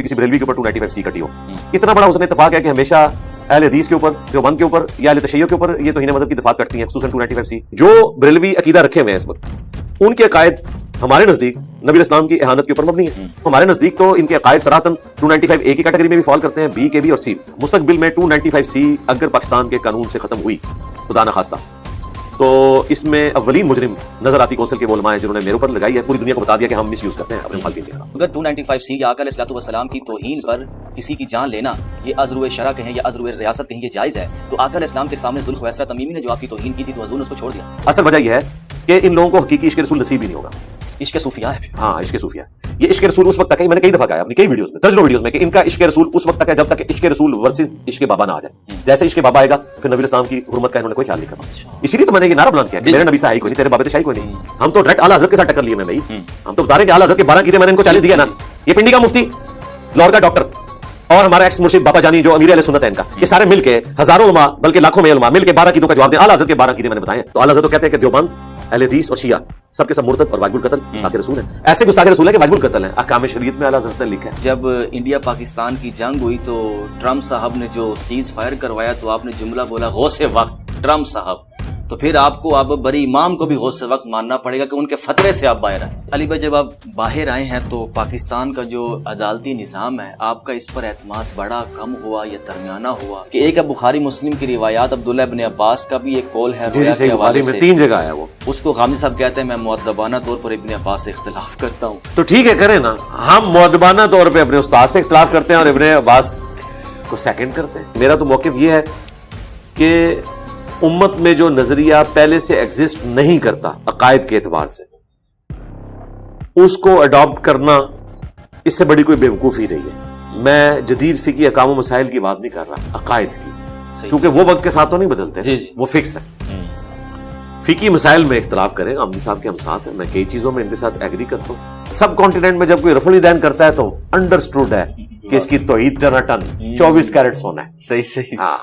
किसी बरेलवी के ऊपर 295C कटी हो। इतना बड़ा उसने इत्तेफाक है कि हमेशा अहले हदीस के ऊपर, देवबंद के ऊपर या अहले तशय्युअ के ऊपर ये तौहीन मज़हब की दफ़ात करती हैं, खुसूसन 295C। जो बरेलवी अकीदा रखे हुए हैं इस वक्त, उनके अकायद हमारे नजदीक नबी इस्लाम की एहानत के ऊपर मबनी है। हमारे नजदीक तो इनके अकायद सराहतन 295A की कैटेगरी में भी फॉल करते हैं, B के भी और C। मुस्तकबिल में 295C अगर पाकिस्तान के कानून से खत्म हुई, खुदा न खास्ता, तो इसमें अव्वलीन मुजरिम नजर आती कौंसिल के वो उलमा हैं जिन्होंने मेरे ऊपर लगाई है, पूरी दुनिया को बता दिया कि हम मिस यूज करते हैं अपने मुखालिफिन के खिलाफ। अगर 295C या आका अलैहिस्सलातु वस्सलाम की तौहीन पर किसी की जान लेना, ये अज़्रुए शरा कहें या अज़्रुए रियासत कहें, ये जायज़ है, तो आका अलैहिस्सलाम के सामने ज़ुल्ख़ुवैसरा तमीमी ने जो आपकी तौहीन की थी तो हज़ूर ने उसको छोड़ दिया। असल वजह यह है कि इन लोगों को हकीकी इश्क़ रसूल नसीब ही नहीं होगा। इश्क़ सूफिया है। हाँ, इश्क़ सूफिया। ये इश्क़ रसूल उस वक्त तक है, मैंने कई दफा कहा अपनी कई वीडियोस में, दर्जनों वीडियोस में, कि इनका इश्क़ रसूल उस वक्त तक है जब तक इश्क़ रसूल वर्सेस इश्क़ बाबा ना आ जाए। जैसे इश्क़ बाबा आएगा फिर नबी इस्लाम की हुर्मत का इन्होंने कोई ख्याल नहीं करना। इसीलिए तो मैंने ये नारा बुलंद किया कि मेरे नबी से आई कोई नहीं, तेरे बाबे से शाही कोई नहीं। हम तो डायरेक्ट आला हज़रत के साथ टक्कर लिए मैं भाई। हम तो बता रहे हैं कि आला हज़रत के 12 कीदे मैंने इनको 40 दिया ना। ये पिंडी का मुफ्ती, लाहौर का डॉक्टर और हमारा एक्स मुर्शिद बाबा जानी जो अमीर अहले सुन्नत है इनका, ये सारे मिलके हजारों उलमा बल्कि लाखों में उलमा मिलके 12 कीदों का जवाब दें। आला हज़रत के 12 कीदे मैंने बताए। तो आला हज़रत तो कहते हैं कि देवबंद, अहले हदीस और शिया सबके सब मुर्तद और वाजिबुल कत्ल गुस्ताखे रसूल हैं। ऐसे गुस्ताखे रसूल है कि वाजिबुल कत्ल है, अहकाम शरीयत में आला हज़रत ने लिखा है। जब इंडिया पाकिस्तान की जंग हुई तो ट्रम्प साहब ने जो सीज फायर करवाया तो आपने जुमला बोला गौसे वक्त ट्रम्प साहब, तो फिर आपको अब बड़ी इमाम को भी गौसे वक्त मानना पड़ेगा कि उनके फतवे से आप बाहर आए। अली भाई, जब आप बाहर आए हैं तो पाकिस्तान का जो अदालती निज़ाम है, आपका इस पर एतमाद बड़ा कम हुआ या दरमियाना हुआ? कि एक है बुखारी मुस्लिम की रिवायात, अब्दुल्लाह इब्न अब्बास का भी एक कौल है, बुखारी में 3 जगह आया वो। उसको गामी साहब कहते हैं मैं मुअद्दबाना तौर पर इब्न अब्बास से इख्तिलाफ करता हूँ। तो ठीक है, करें ना, हम मुअद्दबाना तौर पर अपने उस्ताद से इख्तिलाफ करते हैं और इब्न अब्बास को सेकंड करते हैं। मेरा तो मौक़िफ़ ये है कि उम्मत में जो नजरिया पहले से एग्जिस्ट नहीं करता अकायद के एतबार से, उसको अडॉप्ट करना इससे बड़ी कोई बेवकूफ़ी नहीं है। मैं जदीद फ़िक़ी अहकाम व मसाइल की बात नहीं कर रहा, अकायद की, क्योंकि वो वक्त के साथ तो नहीं बदलते, जी। वो फिक्स है। फ़िक़ी मसाइल में इख्तिलाफ करें, आमदी साहब के हम साथ हैं, मैं कई चीज़ों में इनके साथ एग्री करता हूँ। सब कॉन्टिनेंट में जब कोई रफल दैन करता है तो अंडरस्टूड है कि इसकी तौहीद टन 24 कैरेट सोना है। सही। हाँ,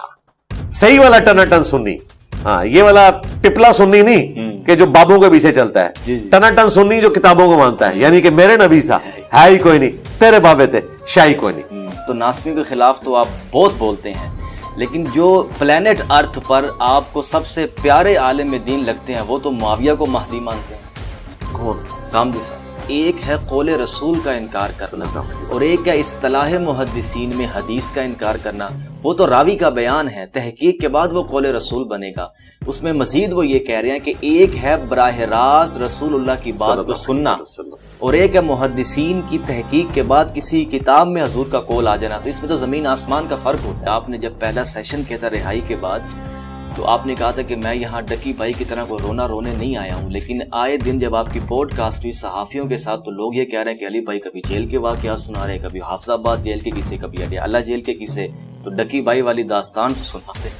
सही वाला टनाटन सुन्नी, हाँ, ये वाला पिपला सुन्नी नहीं कि जो बाबों के पीछे चलता है। टनाटन सुन्नी जो किताबों को मानता है, यानी कि मेरे नबी सा है ही कोई नहीं, तेरे बाबे थे शाही कोई नहीं। तो नास्मी के खिलाफ तो आप बहुत बोलते हैं, लेकिन जो प्लेनेट अर्थ पर आपको सबसे प्यारे आलिम दीन लगते हैं वो तो मुआविया को महदी मानते हैं। कौन? गामदी साहब। एक है कौले रसूल का इनकार करना और एक है इस्तिलाह मुहद्दिसीन में हदीस का इनकार करना। वो तो रावी का बयान है, तहकीक के बाद वो कौले रसूल बनेगा। उसमें मजीद वो ये कह रहे हैं कि एक है बराह रास्त रसूलुल्लाह की बात को सुनना और एक है मुहद्दिसीन की तहकीक के बाद किसी किताब में हजूर का कौल आ जाना। तो इसमें तो जमीन आसमान का फर्क होता है। आपने जब पहला सेशन किया था रिहाई के बाद तो आपने कहा था कि मैं यहाँ डकी भाई की तरह को रोना रोने नहीं आया हूँ, लेकिन आए दिन जब आपकी पॉडकास्ट हुई सहाफ़ियों के साथ तो लोग ये कह रहे हैं कि अली भाई कभी जेल के वाक़यात सुना रहे, कभी हाफिज़ाबाद जेल के किस्से, कभी अल्लाह जेल के किस्से, तो डकी भाई वाली दास्तान तो सुनाते।